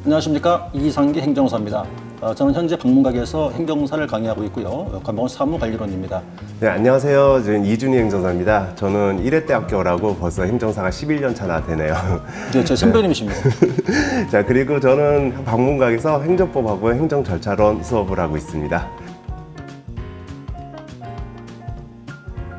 안녕하십니까, 이상기 행정사입니다. 저는 현재 방문각에서 행정사를 강의하고 있고요. 관방원 사무관리론입니다. 네, 안녕하세요. 저는 이준희 행정사입니다. 저는 1회대학교라고 벌써 행정사가 11년 차나 되네요. 네, 제 선배님이십니다. 자, 그리고 저는 방문각에서 행정법하고 행정절차론 수업을 하고 있습니다.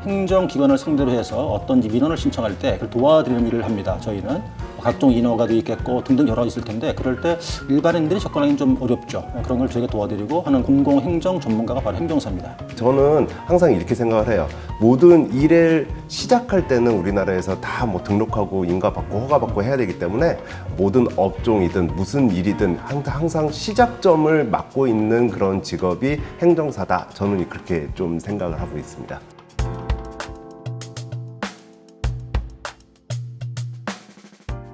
행정기관을 상대로 해서 어떤 민원을 신청할 때 그걸 도와드리는 일을 합니다. 저희는 각종 인허가도 있겠고 등등 여러 가지 있을 텐데, 그럴 때 일반인들이 접근하기는 좀 어렵죠. 그런 걸 저희가 도와드리고 하는 공공행정 전문가가 바로 행정사입니다. 저는 항상 이렇게 생각을 해요. 모든 일을 시작할 때는 우리나라에서 다 뭐 등록하고 인가받고 허가받고 해야 되기 때문에 모든 업종이든 무슨 일이든 항상 시작점을 맡고 있는 그런 직업이 행정사다. 저는 그렇게 좀 생각을 하고 있습니다.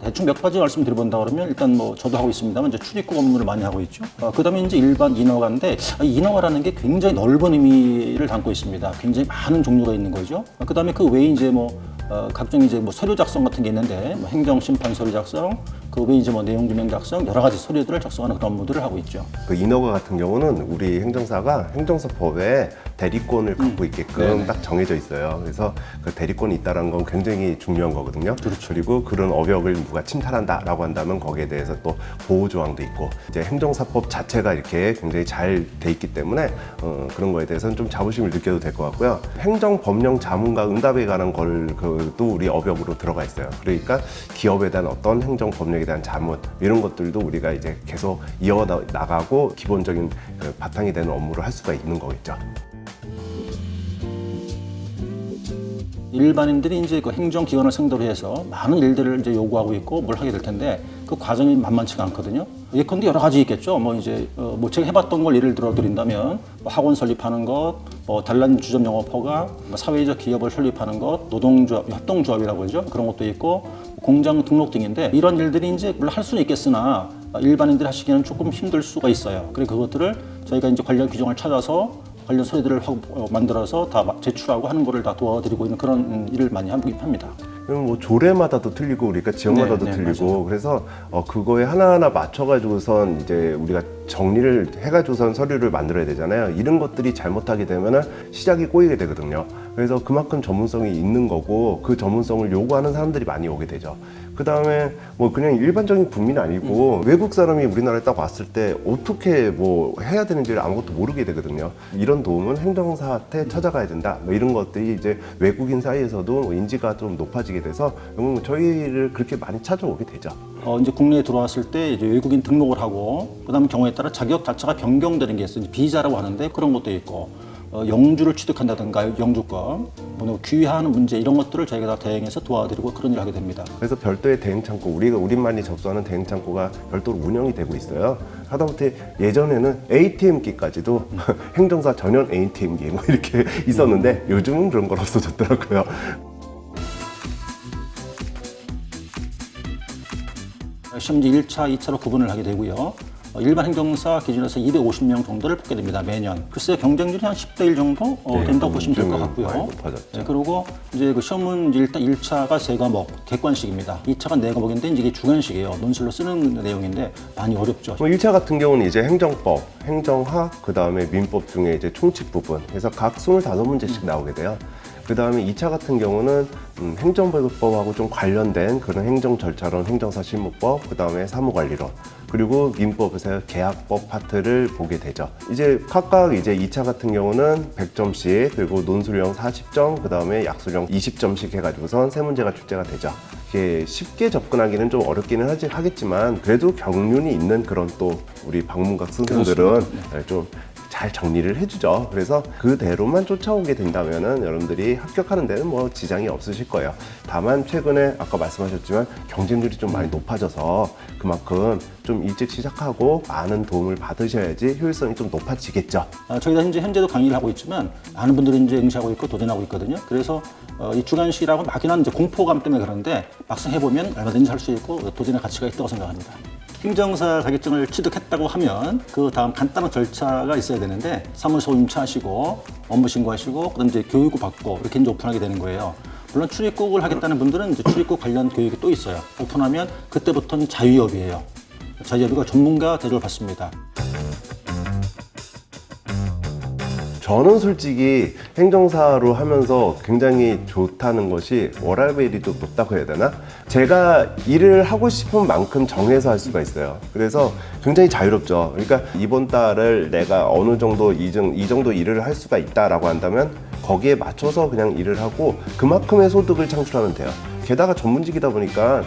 대충 몇 가지 말씀드려본다 그러면, 일단 뭐 저도 하고 있습니다만 이제 출입국 업무를 많이 하고 있죠. 그다음에 이제 일반 인허가인데, 인허가라는 게 굉장히 넓은 의미를 담고 있습니다. 굉장히 많은 종류가 있는 거죠. 그다음에 그 외에 이제 각종 이제 서류 작성 같은 게 있는데, 행정 심판 서류 작성, 그 외에 이제 내용 증명 작성, 여러 가지 서류들을 작성하는 그런 업무들을 하고 있죠. 그 인허가 같은 경우는 우리 행정사가 행정사법에 대리권을 갖고 있게끔 딱 정해져 있어요. 그래서 그 대리권이 있다는 건 굉장히 중요한 거거든요. 그렇죠. 그리고 그런 어벽을 누가 침탈한다라고 한다면 거기에 대해서 또 보호 조항도 있고, 이제 행정사법 자체가 이렇게 굉장히 잘 돼 있기 때문에 그런 거에 대해서는 좀 자부심을 느껴도 될 것 같고요. 행정법령 자문과 응답에 관한 또 우리 어벽으로 들어가 있어요. 그러니까 기업에 대한 어떤 행정법령에 대한 자문 이런 것들도 우리가 이제 계속 이어나가고 기본적인 바탕이 되는 업무를 할 수가 있는 거겠죠. 일반인들이 이제 그 행정기관을 상대로 해서 많은 일들을 이제 요구하고 있고 뭘 하게 될 텐데, 그 과정이 만만치가 않거든요. 예컨대 여러 가지 있겠죠. 제가 해봤던 걸 예를 들어 드린다면, 학원 설립하는 것, 단란 주점 영업 허가, 사회적 기업을 설립하는 것, 노동조합, 협동조합이라고 하죠. 그런 것도 있고, 공장 등록 등인데, 이런 일들이 이제 물론 할 수는 있겠으나 일반인들이 하시기에는 조금 힘들 수가 있어요. 그래서 그것들을 저희가 이제 관련 규정을 찾아서 관련 서류들을 만들어서 다 제출하고 하는 거를 다 도와드리고 있는 그런 일을 많이 합니다. 뭐 조례마다도 틀리고 우리가 지역마다도 틀리고, 맞아요. 그래서 그거에 하나하나 맞춰가지고선 이제 우리가 정리를 해가지고선 서류를 만들어야 되잖아요. 이런 것들이 잘못하게 되면은 시작이 꼬이게 되거든요. 그래서 그만큼 전문성이 있는 거고, 그 전문성을 요구하는 사람들이 많이 오게 되죠. 그 다음에 그냥 일반적인 국민이 아니고 외국 사람이 우리나라에 딱 왔을 때 어떻게 해야 되는지를 아무것도 모르게 되거든요. 이런 도움은 행정사한테 찾아가야 된다. 이런 것들이 이제 외국인 사이에서도 인지가 좀 높아지게 돼서 저희를 그렇게 많이 찾아오게 되죠. 이제 국내에 들어왔을 때 이제 외국인 등록을 하고, 그다음 경우에 따라 자격 자체가 변경되는 게 있어요. 비자라고 하는데 그런 것도 있고, 영주를 취득한다든가 영주권, 귀화하는 문제, 이런 것들을 저희가 다 대행해서 도와드리고 그런 일을 하게 됩니다. 그래서 별도의 대행 창고, 우리만이 접수하는 대행 창고가 별도로 운영이 되고 있어요. 하다못해 예전에는 ATM기까지도 행정사 전용 ATM기 이렇게 있었는데 요즘은 그런 건 없어졌더라고요. 시험지 1차, 2차로 구분을 하게 되고요. 일반 행정사 기준에서 250명 정도를 뽑게 됩니다, 매년. 글쎄 경쟁률이 한 10대 1 정도 된다고 보시면 될 것 같고요. 많이 높아졌죠. 그리고 이제 그 시험은 일단 1차가 3과목, 객관식입니다. 2차가 4과목인데 이게 주관식이에요. 논술로 쓰는 내용인데 많이 어렵죠. 1차 같은 경우는 이제 행정법, 행정학, 그 다음에 민법 중에 이제 총칙 부분, 그래서 각 25문제씩 나오게 돼요. 그 다음에 2차 같은 경우는 행정법하고 좀 관련된 그런 행정절차론, 행정사실무법, 그 다음에 사무관리론, 그리고 민법에서 계약법 파트를 보게 되죠. 이제 각각 이제 2차 같은 경우는 100점씩, 그리고 논술형 40점, 그 다음에 약술형 20점씩 해가지고선 3문제가 출제가 되죠. 이게 쉽게 접근하기는 좀 어렵기는 하겠지만, 그래도 경륜이 있는 그런 또 우리 방문각 선생들은 좀 잘 정리를 해주죠. 그래서 그대로만 쫓아오게 된다면은 여러분들이 합격하는 데는 지장이 없으실 거예요. 다만 최근에 아까 말씀하셨지만 경쟁률이 좀 많이 높아져서 그만큼 좀 일찍 시작하고 많은 도움을 받으셔야지 효율성이 좀 높아지겠죠. 저희가 현재도 강의를 하고 있지만 많은 분들이 이제 응시하고 있고 도전하고 있거든요. 그래서 이 주관식이라고 막연한 이제 공포감 때문에 그런데 막상 해보면 얼마든지 할 수 있고 도전의 가치가 있다고 생각합니다. 행정사 자격증을 취득했다고 하면 그 다음 간단한 절차가 있어야 되는데, 사무소 임차하시고 업무 신고하시고 그다음 이제 교육을 받고 이렇게 이제 오픈하게 되는 거예요. 물론 출입국을 하겠다는 분들은 이제 출입국 관련 교육이 또 있어요. 오픈하면 그때부터는 자유업이에요. 저희 여비가 전문가 대접을 받습니다. 저는 솔직히 행정사로 하면서 굉장히 좋다는 것이 워라밸이 좀 높다고 해야 되나? 제가 일을 하고 싶은 만큼 정해서 할 수가 있어요. 그래서 굉장히 자유롭죠. 그러니까 이번 달을 내가 어느 정도 이 정도 일을 할 수가 있다라고 한다면 거기에 맞춰서 그냥 일을 하고 그만큼의 소득을 창출하면 돼요. 게다가 전문직이다 보니까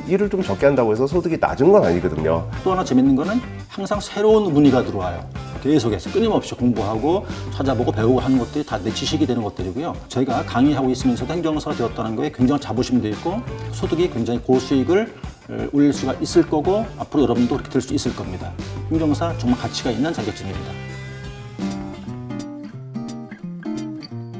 일을 좀 적게 한다고 해서 소득이 낮은 건 아니거든요. 또 하나 재밌는 거는 항상 새로운 문의가 들어와요. 계속해서 끊임없이 공부하고 찾아보고 배우고 하는 것들이 다 내 지식이 되는 것들이고요. 저희가 강의하고 있으면서도 행정사가 되었다는 거에 굉장히 자부심도 있고 소득이 굉장히 고수익을 올릴 수가 있을 거고 앞으로 여러분도 그렇게 될 수 있을 겁니다. 행정사 정말 가치가 있는 자격증입니다.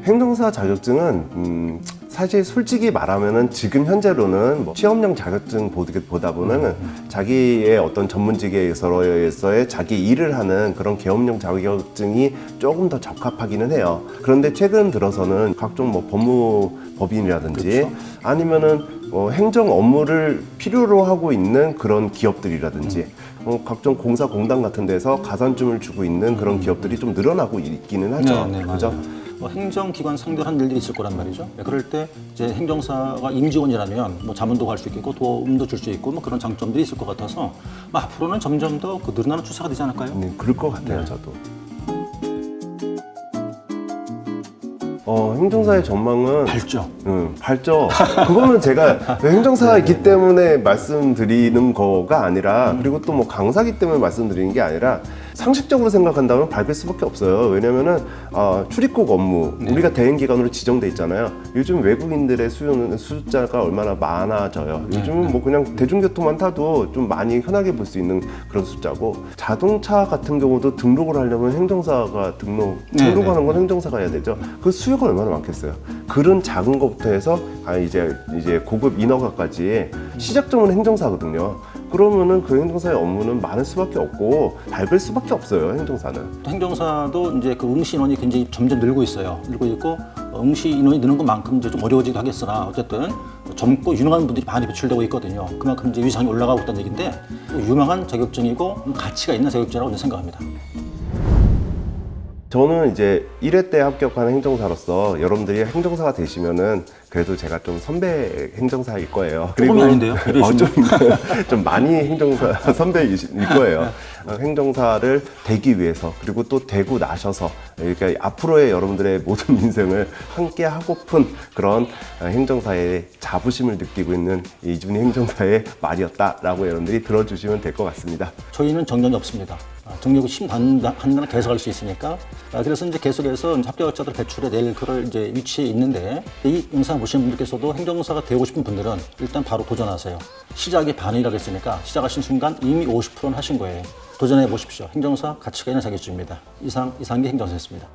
행정사 자격증은 사실 솔직히 말하면은 지금 현재로는 뭐 취업용 자격증 보다보다는 자기의 어떤 전문직에서의 자기 일을 하는 그런 계엄용 자격증이 조금 더 적합하기는 해요. 그런데 최근 들어서는 각종 뭐 법무법인이라든지 그렇죠. 아니면은 행정 업무를 필요로 하고 있는 그런 기업들이라든지 각종 공사 공단 같은 데서 가산점을 주고 있는 그런 기업들이 좀 늘어나고 있기는 하죠. 네, 그죠? 맞아요. 행정기관 상대로 한 일들이 있을 거란 말이죠. 그럴 때 이제 행정사가 임직원이라면 뭐 자문도 갈 수 있고 도움도 줄 수 있고 뭐 그런 장점들이 있을 것 같아서 뭐 앞으로는 점점 더 그 늘어나는 추세가 되지 않을까요? 네, 그럴 것 같아요, 저도. 행정사의 전망은 밝죠. 밝죠. 그거는 제가 행정사이기 때문에 말씀드리는 거가 아니라 그리고 또 뭐 강사기 때문에 말씀드리는 게 아니라 상식적으로 생각한다면 밝을 수밖에 없어요. 왜냐면은 출입국 업무 우리가 대행기관으로 지정돼 있잖아요. 요즘 외국인들의 숫자가 얼마나 많아져요. 요즘은 뭐 그냥 대중교통만 타도 좀 많이 흔하게 볼 수 있는 그런 숫자고 자동차 같은 경우도 등록을 하려면 행정사가 등록하는 건 행정사가 해야 되죠. 그 수요가 얼마나 많겠어요. 그런 작은 것부터 해서 이제 고급 인허가까지 시작점은 행정사거든요. 그러면은 그 행정사의 업무는 많을 수밖에 없고 밝을 수밖에 없어요. 행정사는. 또 행정사도 이제 그 응시 인원이 굉장히 점점 늘고 있어요. 늘고 있고 응시 인원이 느는 것만큼 이제 좀 어려워지기도 하겠으나 어쨌든 젊고 유능한 분들이 많이 배출되고 있거든요. 그만큼 이제 위상이 올라가고 있다는 얘기인데 유망한 자격증이고 가치가 있는 자격증이라고 저는 생각합니다. 저는 이제 1회 때 합격한 행정사로서 여러분들이 행정사가 되시면은 그래도 제가 좀 선배 행정사일 거예요. 조금이 아닌데요? 좀 많이 행정사 선배일 거예요. 행정사를 되기 위해서 그리고 또 되고 나셔서 그러니까 앞으로의 여러분들의 모든 인생을 함께 하고픈 그런 행정사의 자부심을 느끼고 있는 이준희 행정사의 말이었다라고 여러분들이 들어주시면 될 것 같습니다. 저희는 정년이 없습니다. 정년이 판단을 계속 할 수 있으니까 그래서 이제 계속해서 합격자들 배출해 낼 그럴 이제 위치에 있는데 이 영상 보시는 분들께서도 행정사가 되고 싶은 분들은 일단 바로 도전하세요. 시작이 반이라고 했으니까 시작하신 순간 이미 50%는 하신 거예요. 도전해 보십시오. 행정사 가치가 있는 자격증입니다. 이상기 행정사였습니다.